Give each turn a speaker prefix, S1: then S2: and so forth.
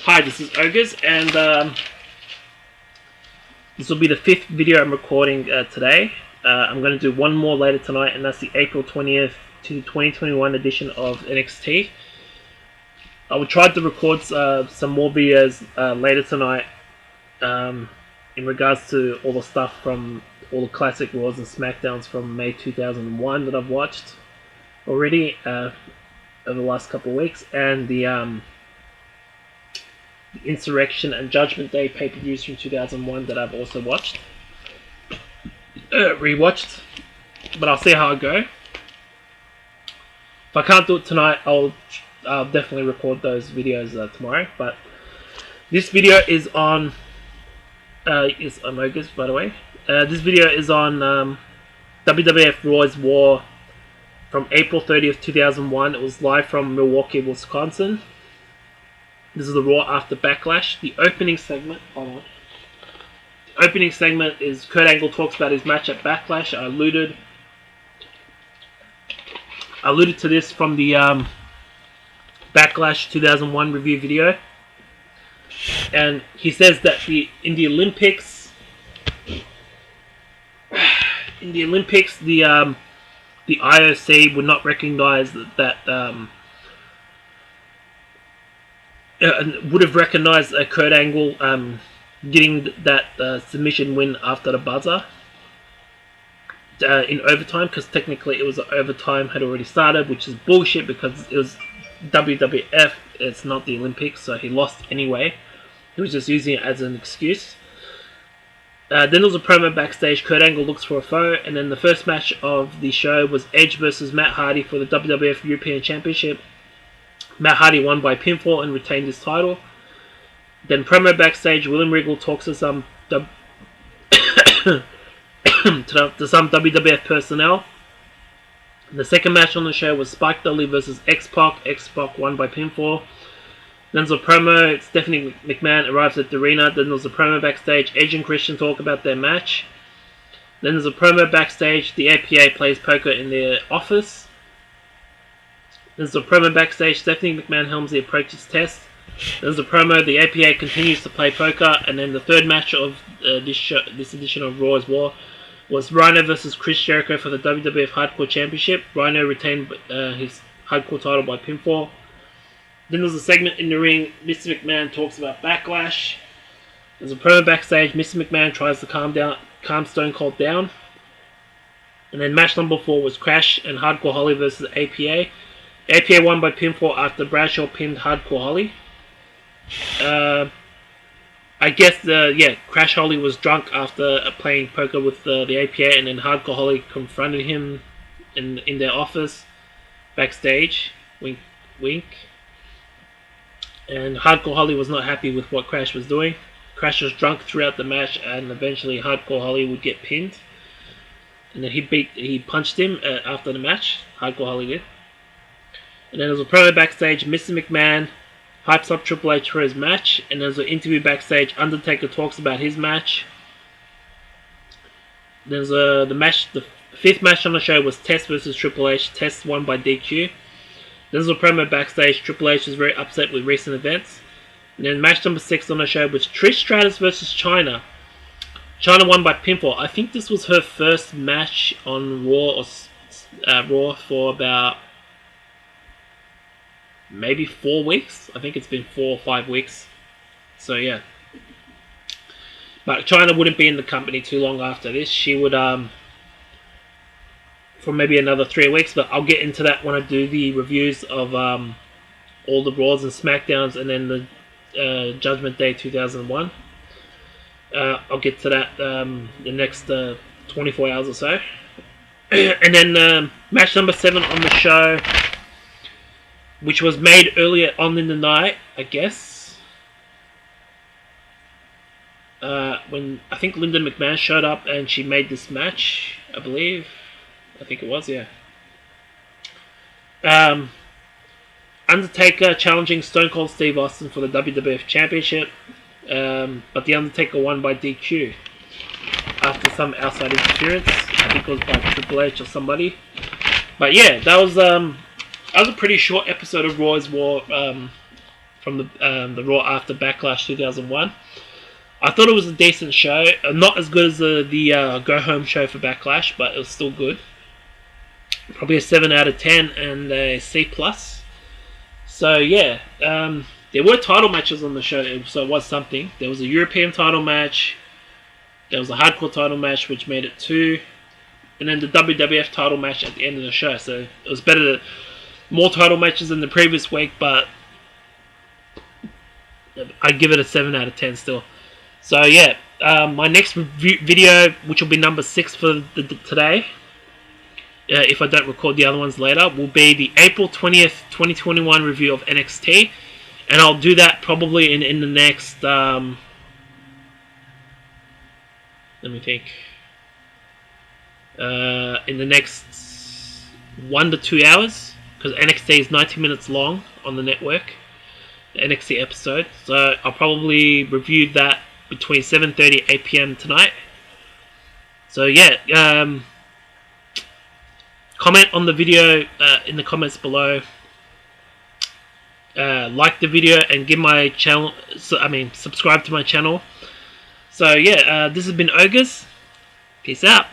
S1: Hi, this is Ogres, and this will be the 5th video I'm recording today. I'm going to do one more later tonight, and that's the April 20th to 2021 edition of NXT. I will try to record some more videos later tonight in regards to all the stuff from all the classic Raws and SmackDowns from May 2001 that I've watched already over the last couple of weeks, and the Insurrection and Judgment Day pay-per-views from 2001 that I've also watched, rewatched, but I'll see how I go. If I can't do it tonight, I'll definitely record those videos tomorrow. But this video is on Amogus, by the way. This video is on WWF Raw's War from April 30th, 2001. It was live from Milwaukee, Wisconsin. This is the Raw after Backlash. The opening segment, hold on. The opening segment is Kurt Angle talks about his match at Backlash. I alluded to this from the Backlash 2001 review video. And he says that in the Olympics, the IOC would not recognize that would have recognized Kurt Angle getting that submission win after the buzzer in overtime, because technically it was overtime had already started, which is bullshit because it was WWF, it's not the Olympics, so he lost anyway. He was just using it as an excuse. Then there was a promo backstage. Kurt Angle looks for a foe, and then the first match of the show was Edge versus Matt Hardy for the WWF European Championship. Matt Hardy won by pinfall and retained his title. Then promo backstage, William Regal talks to some WWF personnel. The second match on the show was Spike Dudley versus X-Pac. X-Pac won by pinfall. Then there's a promo. Stephanie McMahon arrives at the arena. Then there's a promo backstage. Edge and Christian talk about their match. Then there's a promo backstage. The APA plays poker in their office. There's a promo backstage. Stephanie McMahon Helmsley approaches Test. There's a promo. The APA continues to play poker. And then the third match of this edition of Raw's War was Rhino versus Chris Jericho for the WWF Hardcore Championship. Rhino retained his Hardcore title by pinfall. Then there's a segment in the ring. Mr. McMahon talks about Backlash. There's a promo backstage. Mr. McMahon tries to calm Stone Cold down. And then match number 4 was Crash and Hardcore Holly versus APA. APA won by pinfall after Bradshaw pinned Hardcore Holly. I guess Crash Holly was drunk after playing poker with the APA, and then Hardcore Holly confronted him in their office backstage. Wink, wink. And Hardcore Holly was not happy with what Crash was doing. Crash was drunk throughout the match, and eventually Hardcore Holly would get pinned. And then he punched him after the match. Hardcore Holly did. And then there was a promo backstage. Mr. McMahon hypes up Triple H for his match. And there's an interview backstage. Undertaker talks about his match. There's the fifth match on the show was Test versus Triple H. Test won by DQ. There's a promo backstage. Triple H is very upset with recent events. And then match number 6 on the show was Trish Stratus versus Chyna. Chyna won by pinfall. I think this was her first match on Raw for about maybe 4 weeks. I think it's been 4 or 5 weeks. So yeah. But Chyna wouldn't be in the company too long after this. She would for maybe another 3 weeks, but I'll get into that when I do the reviews of all the Raws and SmackDowns, and then the Judgment Day 2001. I'll get to that the next 24 hours or so. And then match number 7 on the show, which was made earlier on in the night, I guess. When I think Linda McMahon showed up and she made this match, I believe. I think it was, yeah. Undertaker challenging Stone Cold Steve Austin for the WWF Championship. But The Undertaker won by DQ after some outside interference. I think it was by Triple H or somebody. But yeah, that was a pretty short episode of Raw's War from the Raw after Backlash 2001. I thought it was a decent show. Not as good as the Go Home show for Backlash, but it was still good. Probably a 7 out of 10 and a C+. So yeah, there were title matches on the show, so it was something. There was a European title match. There was a hardcore title match, which made it 2. And then the WWF title match at the end of the show. So it was better, more title matches than the previous week, but I'd give it a 7 out of 10 still. So yeah, my next video, which will be number 6 for today, if I don't record the other ones later, will be the April 20th, 2021 review of NXT. And I'll do that probably in the next, let me think, in the next 1 to 2 hours, because NXT is 90 minutes long on the network, the NXT episode. So I'll probably review that between 7:30 and 8 PM tonight. So yeah, comment on the video in the comments below. Like the video and give my channel, subscribe to my channel. So yeah, this has been Ogres. Peace out.